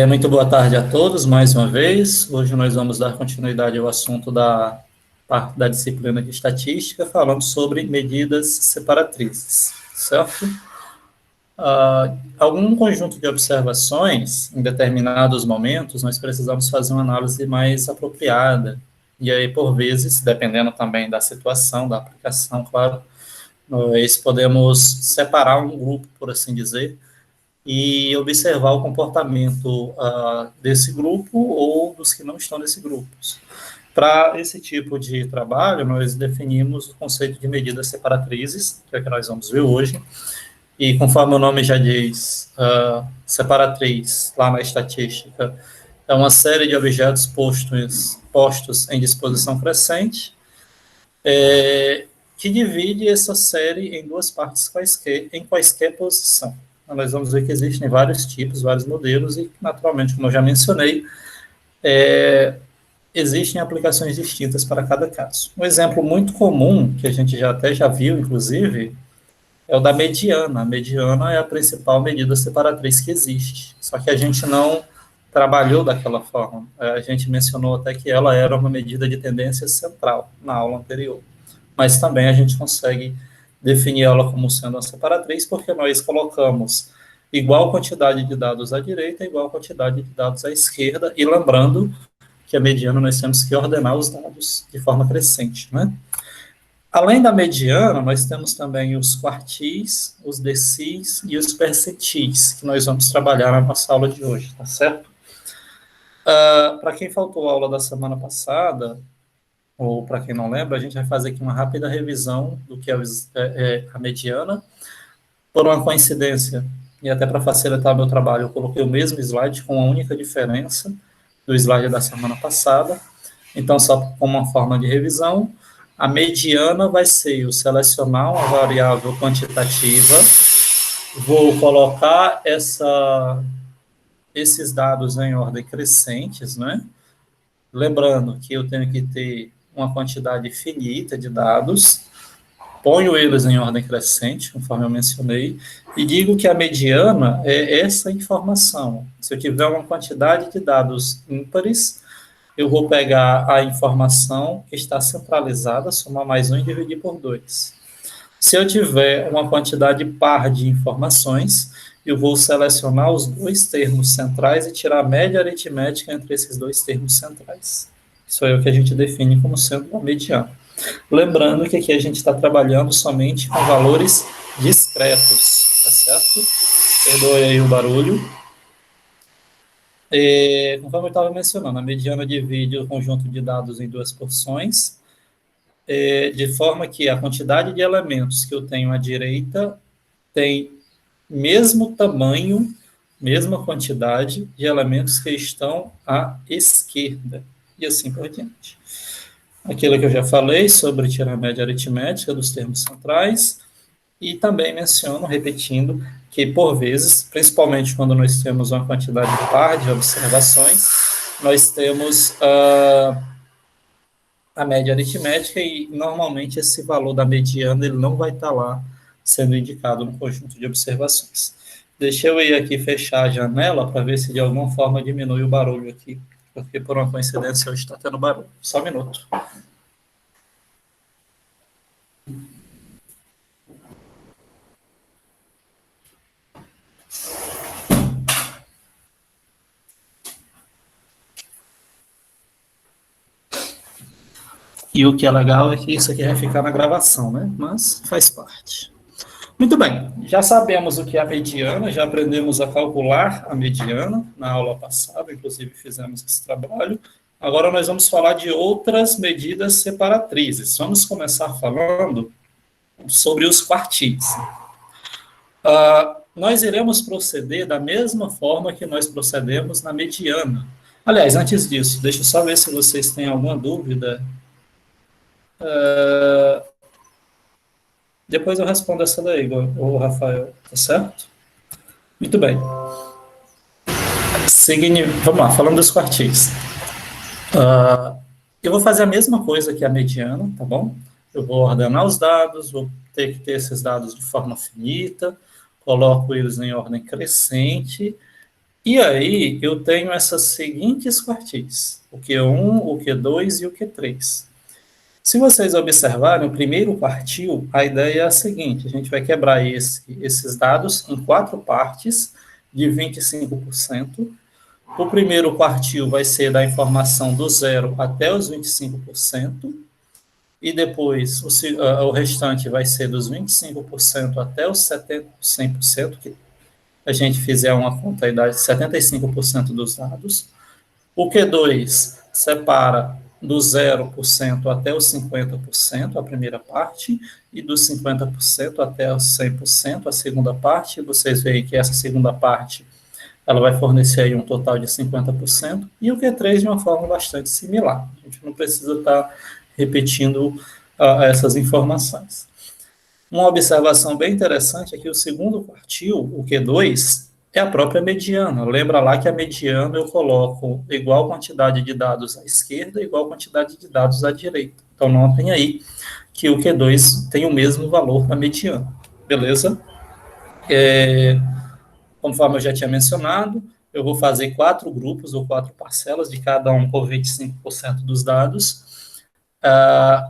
Muito boa tarde a todos, mais uma vez. Hoje nós vamos dar continuidade ao assunto da parte da disciplina de estatística, falando sobre medidas separatrizes, certo? Algum conjunto de observações, em determinados momentos, nós precisamos fazer uma análise mais apropriada. E aí, por vezes, dependendo também da situação, da aplicação, claro, nós podemos separar um grupo, por assim dizer, e observar o comportamento desse grupo ou dos que não estão nesse grupo. Para esse tipo de trabalho, nós definimos o conceito de medidas separatrizes, que é o que nós vamos ver hoje, e conforme o nome já diz, separatriz, lá na estatística, é uma série de objetos postos em disposição crescente, que divide essa série em duas partes em quaisquer posição. Então, nós vamos ver que existem vários tipos, vários modelos, e, naturalmente, como eu já mencionei, existem aplicações distintas para cada caso. Um exemplo muito comum, que a gente já viu, inclusive, é o da mediana. A mediana é a principal medida separatriz que existe, só que a gente não trabalhou daquela forma. A gente mencionou até que ela era uma medida de tendência central na aula anterior, mas também a gente consegue definir ela como sendo uma separatriz, porque nós colocamos igual quantidade de dados à direita, igual quantidade de dados à esquerda, e lembrando que a mediana nós temos que ordenar os dados de forma crescente, né? Além da mediana, nós temos também os quartis, os decis e os percentis, que nós vamos trabalhar na nossa aula de hoje, tá certo? Para quem faltou a aula da semana passada, ou para quem não lembra, a gente vai fazer aqui uma rápida revisão do que é a mediana. Por uma coincidência, e até para facilitar meu trabalho, eu coloquei o mesmo slide com a única diferença do slide da semana passada. Então, só como uma forma de revisão, a mediana vai ser eu selecionar uma variável quantitativa, vou colocar esses dados em ordem crescentes, né? Lembrando que eu tenho que ter uma quantidade finita de dados, ponho eles em ordem crescente, conforme eu mencionei, e digo que a mediana é essa informação. Se eu tiver uma quantidade de dados ímpares, eu vou pegar a informação que está centralizada, somar mais um e dividir por 2. Se eu tiver uma quantidade par de informações, eu vou selecionar os dois termos centrais e tirar a média aritmética entre esses dois termos centrais. Isso é o que a gente define como sendo uma mediana. Lembrando que aqui a gente está trabalhando somente com valores discretos, tá certo? Perdoe aí o barulho. Conforme eu estava mencionando, a mediana divide o conjunto de dados em duas porções, de forma que a quantidade de elementos que eu tenho à direita tem mesmo tamanho, mesma quantidade de elementos que estão à esquerda, e assim por diante. Aquilo que eu já falei sobre tirar a média aritmética dos termos centrais, e também menciono, repetindo, que por vezes, principalmente quando nós temos uma quantidade par de observações, nós temos a média aritmética e normalmente esse valor da mediana ele não vai estar lá sendo indicado no conjunto de observações. Deixa eu ir aqui fechar a janela para ver se de alguma forma diminui o barulho aqui, porque por uma coincidência hoje está tendo barulho. Só um minuto. E o que é legal é que isso aqui vai ficar na gravação, né? Mas faz parte. Muito bem, já sabemos o que é a mediana, já aprendemos a calcular a mediana na aula passada, inclusive fizemos esse trabalho. Agora nós vamos falar de outras medidas separatrizes. Vamos começar falando sobre os quartis. Nós iremos proceder da mesma forma que nós procedemos na mediana. Aliás, antes disso, deixa eu só ver se vocês têm alguma dúvida. Depois eu respondo essa daí, o Rafael, tá certo? Muito bem. Vamos lá, falando dos quartis. Eu vou fazer a mesma coisa que a mediana, tá bom? Eu vou ordenar os dados, vou ter que ter esses dados de forma finita, coloco eles em ordem crescente E aí eu tenho essas seguintes quartis, o Q1, o Q2 e o Q3. Se vocês observarem, o primeiro quartil, a ideia é a seguinte, a gente vai quebrar esses dados em 4 partes de 25%. O primeiro quartil vai ser da informação do 0 até os 25%, e depois o restante vai ser dos 25% até os 100%, que a gente fizer uma conta aí dá 75% dos dados. O Q2 separa do 0% até os 50%, a primeira parte, e dos 50% até os 100%, a segunda parte. Vocês veem que essa segunda parte ela vai fornecer aí um total de 50%, e o Q3 de uma forma bastante similar. A gente não precisa estar repetindo essas informações. Uma observação bem interessante é que o segundo quartil, o Q2, é a própria mediana. Lembra lá que a mediana eu coloco igual quantidade de dados à esquerda, igual quantidade de dados à direita. Então, notem aí que o Q2 tem o mesmo valor da mediana. Beleza? Conforme eu já tinha mencionado, eu vou fazer 4 grupos ou 4 parcelas, de cada um com 25% dos dados.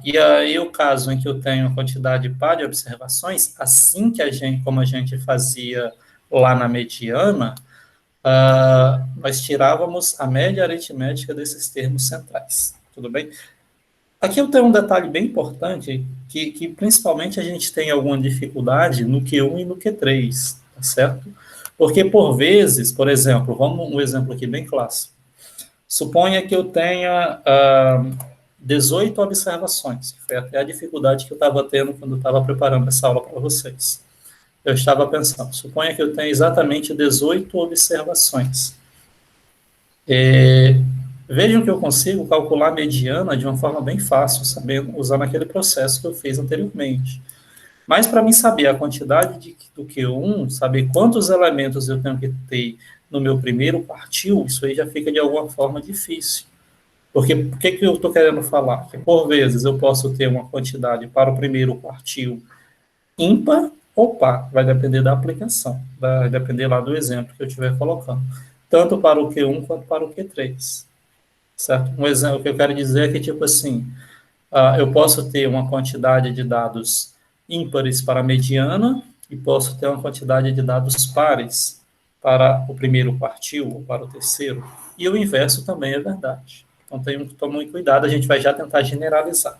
E aí, o caso em que eu tenho a quantidade par de observações, assim que como a gente fazia lá na mediana, nós tirávamos a média aritmética desses termos centrais. Tudo bem? Aqui eu tenho um detalhe bem importante, que principalmente a gente tem alguma dificuldade no Q1 e no Q3, tá certo? Porque, por vezes, por exemplo, vamos um exemplo aqui bem clássico. Suponha que eu tenha 18 observações, que foi até a dificuldade que eu estava tendo quando eu estava preparando essa aula para vocês. Eu estava pensando, suponha que eu tenha exatamente 18 observações. Vejam que eu consigo calcular a mediana de uma forma bem fácil, sabendo, usando aquele processo que eu fiz anteriormente. Mas para mim saber a quantidade do Q1, saber quantos elementos eu tenho que ter no meu primeiro quartil, isso aí já fica de alguma forma difícil. Porque o que eu estou querendo falar? Que por vezes eu posso ter uma quantidade para o primeiro quartil ímpar ou par, vai depender da aplicação, vai depender lá do exemplo que eu estiver colocando, tanto para o Q1 quanto para o Q3, certo? Um exemplo que eu quero dizer é que, tipo assim, eu posso ter uma quantidade de dados ímpares para a mediana e posso ter uma quantidade de dados pares para o primeiro quartil ou para o terceiro, e o inverso também é verdade. Então, tome cuidado, a gente vai já tentar generalizar.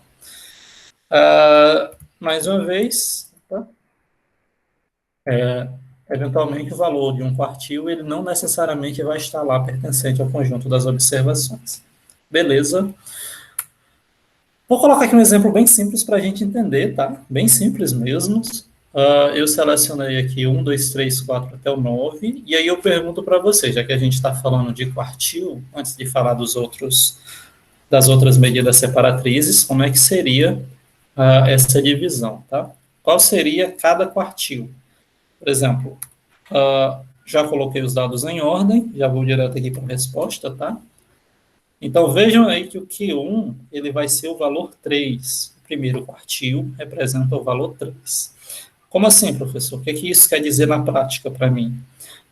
Mais uma vez, tá? Eventualmente o valor de um quartil, ele não necessariamente vai estar lá pertencente ao conjunto das observações. Beleza? Vou colocar aqui um exemplo bem simples para a gente entender, tá? Bem simples mesmo. Eu selecionei aqui 1, 2, 3, 4 até o 9, e aí eu pergunto para você, já que a gente está falando de quartil, antes de falar das outras medidas separatrizes, como é que seria essa divisão, tá? Qual seria cada quartil? Por exemplo, já coloquei os dados em ordem, já vou direto aqui para a resposta, tá? Então, vejam aí que o Q1 ele vai ser o valor 3. O primeiro quartil representa o valor 3. Como assim, professor? O que isso quer dizer na prática para mim?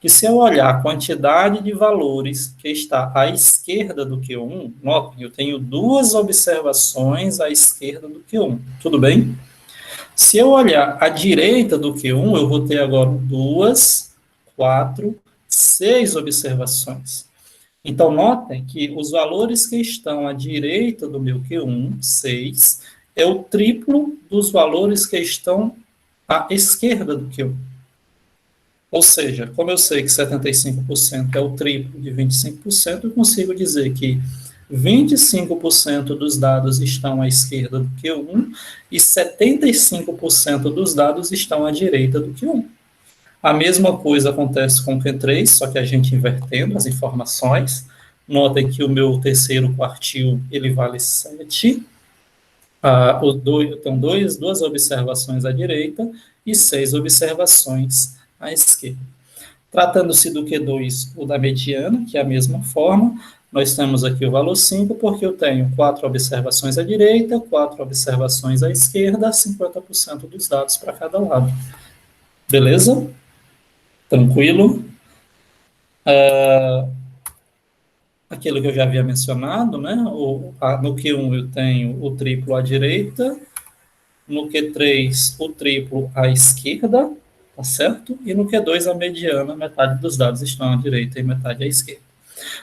Que se eu olhar a quantidade de valores que está à esquerda do Q1, notem, eu tenho 2 observações à esquerda do Q1, tudo bem? Se eu olhar à direita do Q1, eu vou ter agora 2, 4, 6 observações. Então, notem que os valores que estão à direita do meu Q1, 6, é o triplo dos valores que estão à esquerda do Q1. Ou seja, como eu sei que 75% é o triplo de 25%, eu consigo dizer que 25% dos dados estão à esquerda do Q1 e 75% dos dados estão à direita do Q1. A mesma coisa acontece com o Q3, só que a gente invertendo as informações. Notem que o meu terceiro quartil, ele vale 7. Eu tenho 2 observações à direita e 6 observações à esquerda. Tratando-se do Q2 ou da mediana, que é a mesma forma, nós temos aqui o valor 5, porque eu tenho 4 observações à direita, 4 observações à esquerda, 50% dos dados para cada lado. Beleza? Tranquilo? Aquilo que eu já havia mencionado, né? No Q1 eu tenho o triplo à direita, no Q3 o triplo à esquerda, tá certo? E no Q2 a mediana, metade dos dados estão à direita e metade à esquerda.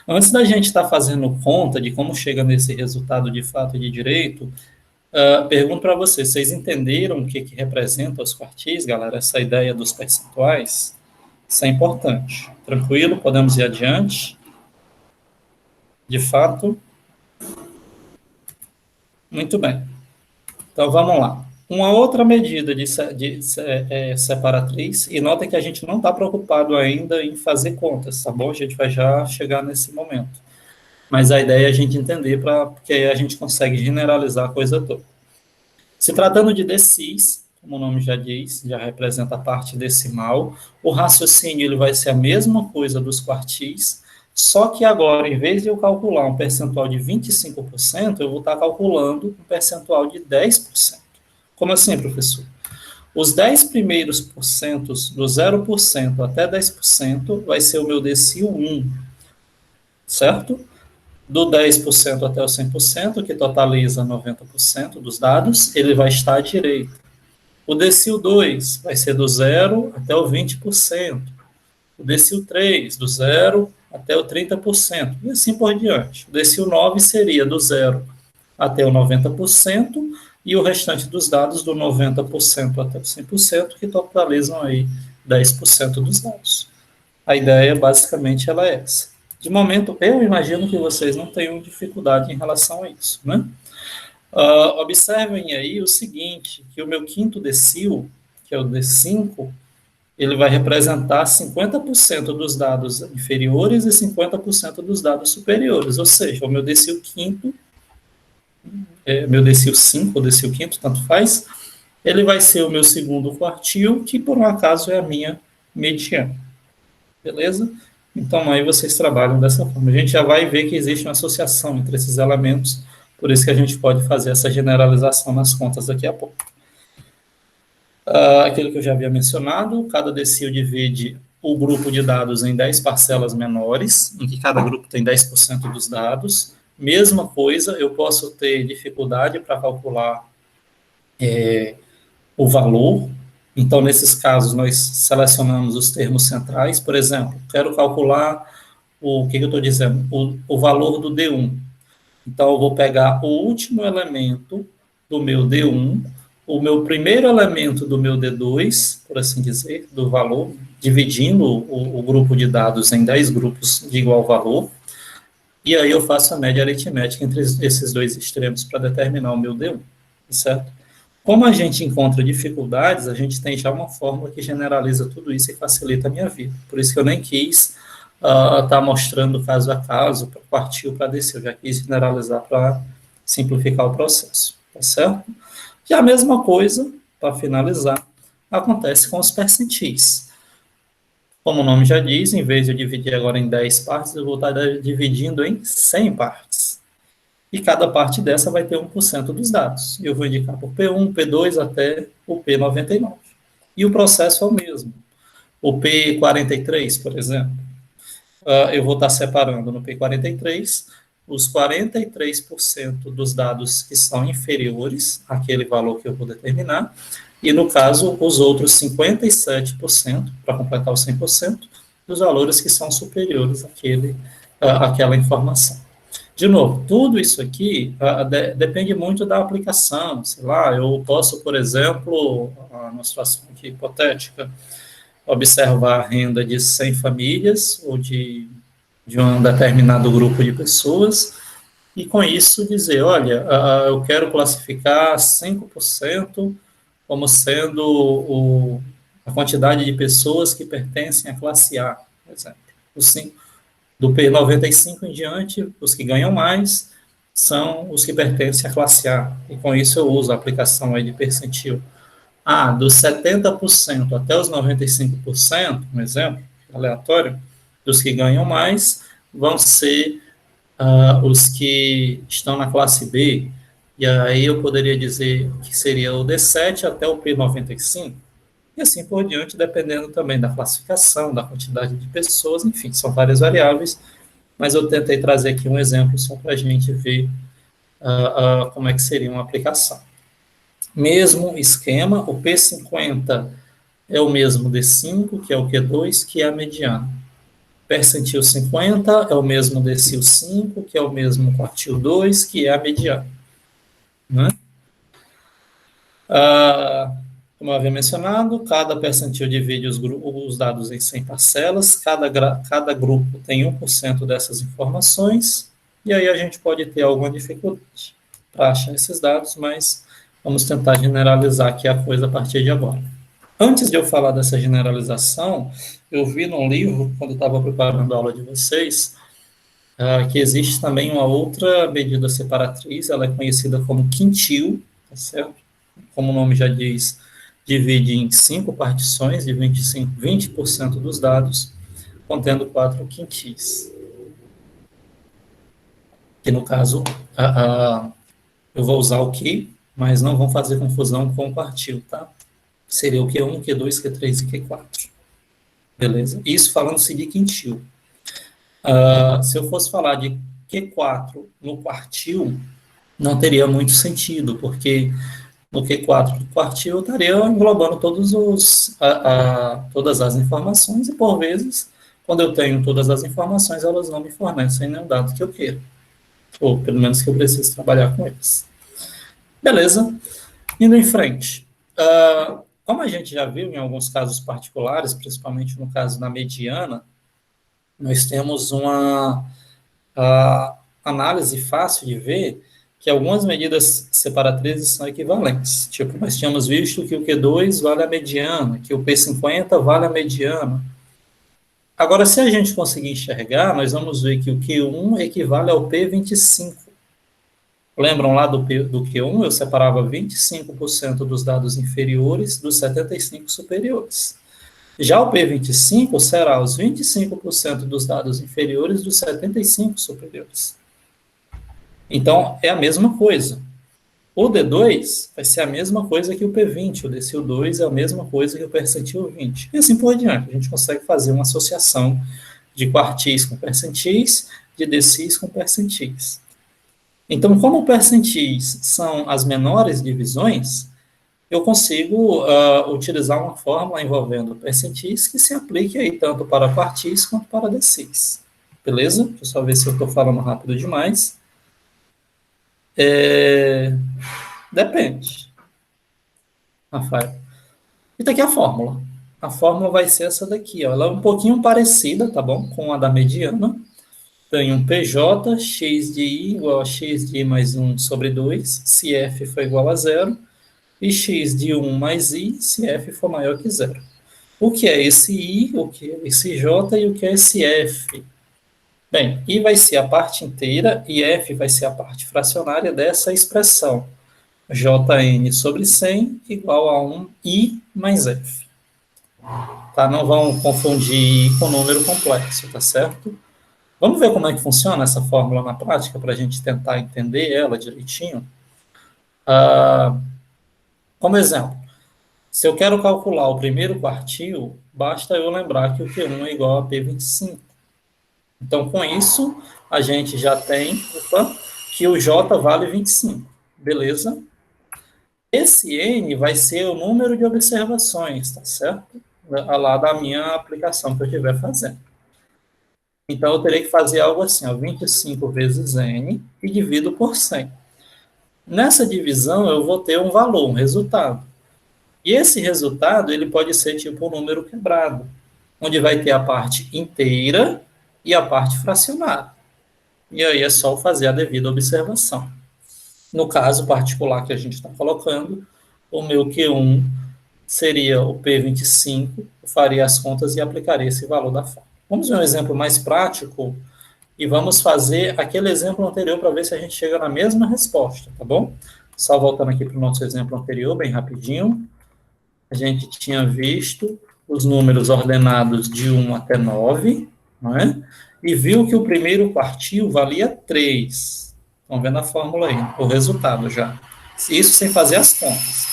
Antes da gente estar fazendo conta de como chega nesse resultado de fato de direito, pergunto para vocês, vocês entenderam o que representa os quartis, galera? Essa ideia dos percentuais? Isso é importante. Tranquilo? Podemos ir adiante? De fato, muito bem. Então vamos lá. Uma outra medida de separatriz, e nota que a gente não está preocupado ainda em fazer contas, tá bom? A gente vai já chegar nesse momento. Mas a ideia é a gente entender, porque aí a gente consegue generalizar a coisa toda. Se tratando de decis, como o nome já diz, já representa a parte decimal, o raciocínio ele vai ser a mesma coisa dos quartis, só que agora, em vez de eu calcular um percentual de 25%, eu vou estar calculando um percentual de 10%. Como assim, professor? Os 10 primeiros porcentos, do 0% até 10%, vai ser o meu decil 1, certo? Do 10% até o 100%, que totaliza 90% dos dados, ele vai estar à direita. O decil 2 vai ser do 0 até o 20%. O decil 3, do 0 até o 30%. E assim por diante. O decil 9 seria do 0 até o 90%, e o restante dos dados do 90% até o 100%, que totalizam aí 10% dos dados. A ideia, basicamente, ela é essa. De momento, eu imagino que vocês não tenham dificuldade em relação a isso, né? Observem aí o seguinte, que o meu quinto decil, que é o D5, ele vai representar 50% dos dados inferiores e 50% dos dados superiores, ou seja, o meu decil quinto, meu decil 5 ou decil quinto, tanto faz, ele vai ser o meu segundo quartil, que por um acaso é a minha mediana. Beleza? Então aí vocês trabalham dessa forma. A gente já vai ver que existe uma associação entre esses elementos, por isso que a gente pode fazer essa generalização nas contas daqui a pouco. Aquilo que eu já havia mencionado, cada decil divide o grupo de dados em 10 parcelas menores, em que cada grupo tem 10% dos dados. Mesma coisa, eu posso ter dificuldade para calcular o valor. Então, nesses casos, nós selecionamos os termos centrais. Por exemplo, quero calcular o que eu estou dizendo? O valor do D1. Então, eu vou pegar o último elemento do meu D1, o meu primeiro elemento do meu D2, por assim dizer, do valor, dividindo o grupo de dados em 10 grupos de igual valor, e aí eu faço a média aritmética entre esses dois extremos para determinar o meu D1, certo? Como a gente encontra dificuldades, a gente tem já uma fórmula que generaliza tudo isso e facilita a minha vida. Por isso que eu nem quis estar mostrando caso a caso, para partir ou para descer. Eu já quis generalizar para simplificar o processo, tá certo? E a mesma coisa, para finalizar, acontece com os percentis. Como o nome já diz, em vez de eu dividir agora em 10 partes, eu vou estar dividindo em 100 partes. E cada parte dessa vai ter 1% dos dados. Eu vou indicar por P1, P2 até o P99. E o processo é o mesmo. O P43, por exemplo, eu vou estar separando no P43 os 43% dos dados que são inferiores àquele valor que eu vou determinar, e no caso, os outros 57%, para completar os 100%, dos valores que são superiores àquela informação. De novo, tudo isso aqui depende muito da aplicação. Sei lá, eu posso, por exemplo, numa situação aqui hipotética, observar a renda de 100 famílias ou de um determinado grupo de pessoas e, com isso, dizer, olha, eu quero classificar 5% como sendo a quantidade de pessoas que pertencem à classe A, por exemplo. Os 5 do P95 em diante, os que ganham mais são os que pertencem à classe A. E com isso eu uso a aplicação aí de percentil. Dos 70% até os 95%, um exemplo aleatório, dos que ganham mais, vão ser os que estão na classe B. E aí eu poderia dizer que seria o D7 até o P95. e assim por diante, dependendo também da classificação, da quantidade de pessoas, enfim, são várias variáveis, mas eu tentei trazer aqui um exemplo só para a gente ver como é que seria uma aplicação. Mesmo esquema, o P50 é o mesmo D5, que é o Q2, que é a mediana. Percentil 50 é o mesmo decil 5, que é o mesmo quartil 2, que é a mediana. Né? Como eu havia mencionado, cada percentil divide os dados em 100 parcelas, cada grupo tem 1% dessas informações, e aí a gente pode ter alguma dificuldade para achar esses dados, mas vamos tentar generalizar aqui a coisa a partir de agora. Antes de eu falar dessa generalização, eu vi num livro, quando eu estava preparando a aula de vocês, que existe também uma outra medida separatriz, ela é conhecida como quintil, tá certo? Como o nome já diz, divide em 5 partições de 20% dos dados, contendo 4 quintis. Que no caso, eu vou usar o que, mas não vão fazer confusão com o quartil, tá? Seria o Q1, Q2, Q3 e Q4. Beleza? Isso falando-se de quintil. Se eu fosse falar de Q4 no quartil, não teria muito sentido, porque no Q4 do quartil eu estaria englobando todas as informações, e por vezes, quando eu tenho todas as informações, elas não me fornecem nenhum dado que eu queira, ou pelo menos que eu preciso trabalhar com eles. Beleza? Indo em frente. Como a gente já viu em alguns casos particulares, principalmente no caso da mediana, nós temos uma análise fácil de ver que algumas medidas separatrizes são equivalentes. Tipo, nós tínhamos visto que o Q2 vale a mediana, que o P50 vale a mediana. Agora, se a gente conseguir enxergar, nós vamos ver que o Q1 equivale ao P25. Lembram lá do Q1? Eu separava 25% dos dados inferiores dos 75% superiores. Já o P25 será os 25% dos dados inferiores dos 75% superiores. Então, é a mesma coisa. O D2 vai ser a mesma coisa que o P20, o decil 2 é a mesma coisa que o percentil 20. E assim por diante. A gente consegue fazer uma associação de quartis com percentis, de decis com percentis. Então, como percentis são as menores divisões, eu consigo utilizar uma fórmula envolvendo percentis que se aplique aí tanto para quartis quanto para decis. Beleza? Deixa eu só ver se eu estou falando rápido demais. Depende, Rafael. E tá aqui a fórmula. A fórmula vai ser essa daqui, ó. Ela é um pouquinho parecida, tá bom? Com a da mediana. Tem um PJ, x de i igual a x de i mais 1 sobre 2, se f for igual a zero, e x de 1 mais i, se f for maior que zero. O que é esse i, o que é esse j e o que é esse f? Bem, i vai ser a parte inteira e f vai ser a parte fracionária dessa expressão. Jn sobre 100 igual a 1i mais f. Tá? Não vão confundir i com número complexo, tá certo? Vamos ver como é que funciona essa fórmula na prática para a gente tentar entender ela direitinho. Como exemplo, se eu quero calcular o primeiro quartil, basta eu lembrar que o Q1 é igual a P25. Então, com isso, a gente já tem que o J vale 25. Beleza? Esse N vai ser o número de observações, tá certo? Lá da minha aplicação que eu estiver fazendo. Então, eu terei que fazer algo assim, ó, 25 vezes N e divido por 100. Nessa divisão, eu vou ter um valor, um resultado. E esse resultado, ele pode ser tipo um número quebrado, onde vai ter a parte inteira e a parte fracionária. E aí é só fazer a devida observação. No caso particular que a gente está colocando, o meu Q1 seria o P25, eu faria as contas e aplicaria esse valor da fórmula. Vamos ver um exemplo mais prático e vamos fazer aquele exemplo anterior para ver se a gente chega na mesma resposta, tá bom? Só voltando aqui para o nosso exemplo anterior, bem rapidinho. A gente tinha visto os números ordenados de 1 até 9, não é? E viu que o primeiro quartil valia 3. Estão vendo a fórmula aí, o resultado já. Isso sem fazer as contas.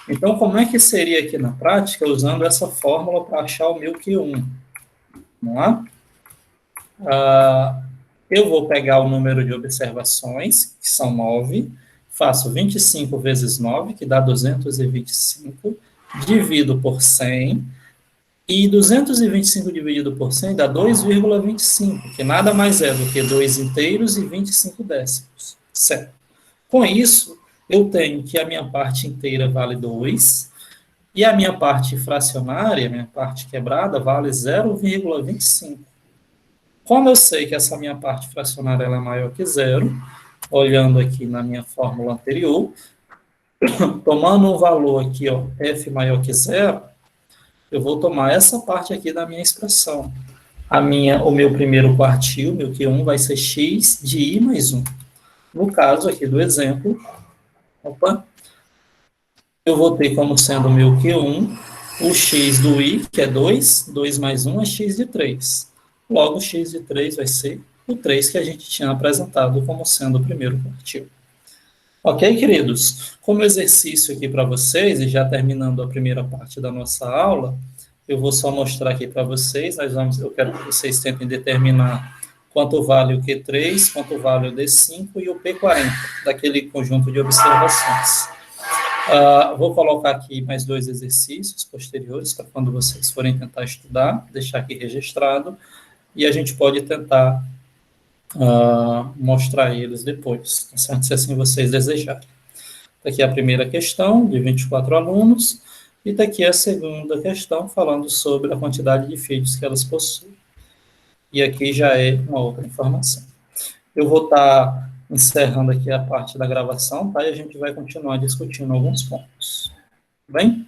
Então, como é que seria aqui na prática, usando essa fórmula para achar o meu Q1? Vamos lá? Eu vou pegar o número de observações, que são 9, faço 25 vezes 9, que dá 225, divido por 100, e 225 dividido por 100 dá 2,25, que nada mais é do que 2 inteiros e 25 décimos. Certo. Com isso, eu tenho que a minha parte inteira vale 2, e a minha parte fracionária, a minha parte quebrada, vale 0,25. Como eu sei que essa minha parte fracionária ela é maior que zero, olhando aqui na minha fórmula anterior, tomando um valor aqui, ó, f maior que zero, eu vou tomar essa parte aqui da minha expressão. O meu primeiro quartil, meu Q1, vai ser x de i mais 1. No caso aqui do exemplo, eu vou ter como sendo o meu Q1 o x do i, que é 2, 2 mais 1 é x de 3. Logo, x de 3 vai ser o 3 que a gente tinha apresentado como sendo o primeiro quartil. Ok, queridos? Como exercício aqui para vocês, e já terminando a primeira parte da nossa aula, eu vou só mostrar aqui para vocês, eu quero que vocês tentem determinar quanto vale o Q3, quanto vale o D5 e o P40, daquele conjunto de observações. Vou colocar aqui mais 2 exercícios posteriores, para quando vocês forem tentar estudar, deixar aqui registrado, e a gente pode tentar mostrar eles depois, tá certo? Se assim vocês desejarem. Aqui a primeira questão, de 24 alunos, e daqui a segunda questão, falando sobre a quantidade de filhos que elas possuem. E aqui já é uma outra informação. Eu vou estar encerrando aqui a parte da gravação, tá? E a gente vai continuar discutindo alguns pontos. Tudo bem?